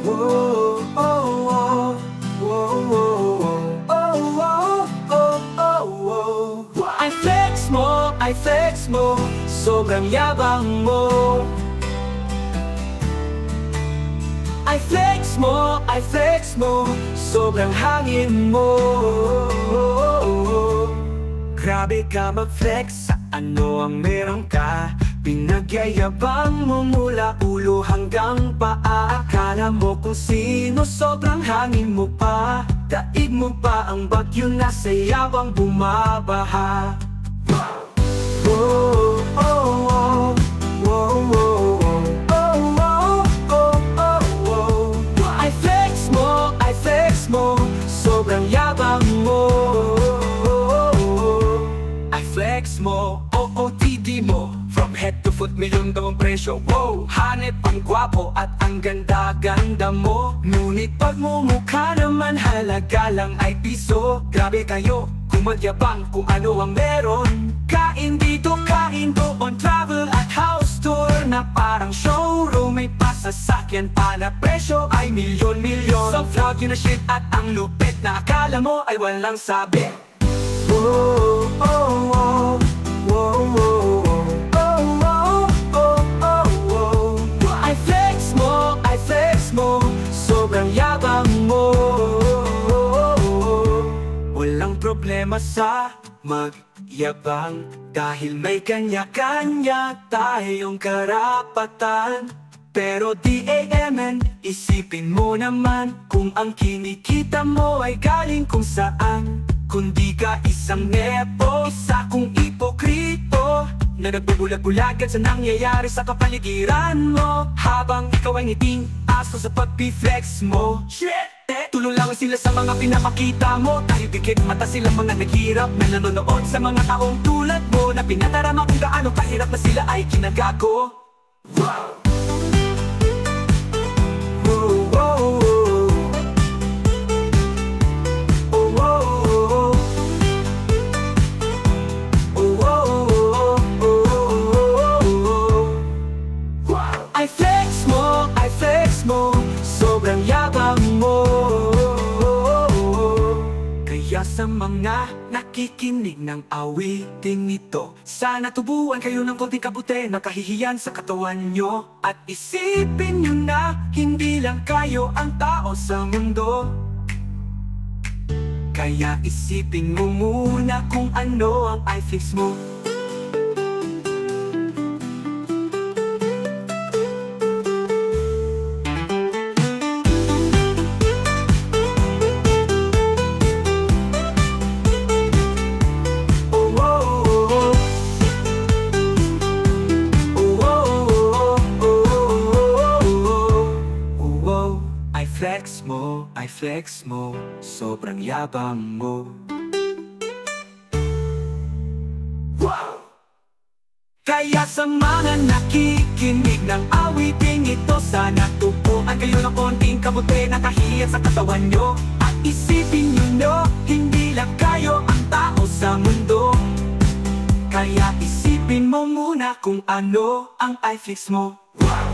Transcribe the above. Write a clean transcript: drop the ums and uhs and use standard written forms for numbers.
oh, oh, oh, oh, oh, oh, oh, oh. I flex mo, sobrang yabang mo. I flex mo, sobrang hangin mo. Grabe ka mag-flex, sa ano ang meron ka. Pinagyayabang mo mula ulo hanggang paa. Akala mo kung sino, sobrang hangin mo pa. Daig mo pa ang bagyo na sa yabang bumabaha. Oh, oh, oh, oh, oh, oh, oh, oh, oh. I flex mo, sobrang yabang mo. I flex mo, OOTD mo. From head to foot, milyon daw ang presyo. Wow, hanep ang gwapo at ang ganda-ganda mo. Ngunit pagmumukha naman halaga lang ay piso. Grabe kayo, kumagyabang kung ano ang meron. Kain dito, kain doon, travel at house tour na parang showroom. May pasasakyan pa na presyo ay milyon-milyon. Some vlog yun na shit at ang lupit na akala mo ay walang sabi. Oh, oh, oh, oh, oh, oh, oh, oh, oh. I flex mo, sobrang yabang mo. Walang problema sa magyabang, dahil may kanya-kanya tayong karapatan. Pero DAMN, isipin mo naman kung ang kinikita mo ay galing kung saan. Kundi ka isang nepo, isa kong ipokrito na nagbubulag-bulagan sa nangyayari sa kapaligiran mo. Habang ikaw ay ngiting aso sa pag-flex mo. Shit! Tulong lang sila sa mga pinapakita mo. Dahil bigit mata silang mga naghirap na nanonood sa mga taong tulad mo, na pinadarama kung gaano kahirap na sila ay kinagago. Wow! Oh, oh, oh. Oh, oh, oh. Oh, oh, oh, oh. I flex mo, sobrang yabang mo. Kaya sa mga nakikinig ng awiting ito, sana tubuan kayo ng konting kabuti na kahihiyan sa katawan nyo. At isipin nyo na hindi lang kayo ang tao sa mundo. Kaya isipin mo muna kung ano ang iFlix mo. I flex mo, sobrang yabang mo. Wow! Kaya sa mga nakikinig ng awiting ito, sana tubuan kayo ng konting kabuti na kahiyan sa katawan nyo. At isipin nyo, hindi lang kayo ang tao sa mundo. Kaya isipin mo muna kung ano ang iFlix mo. Wow!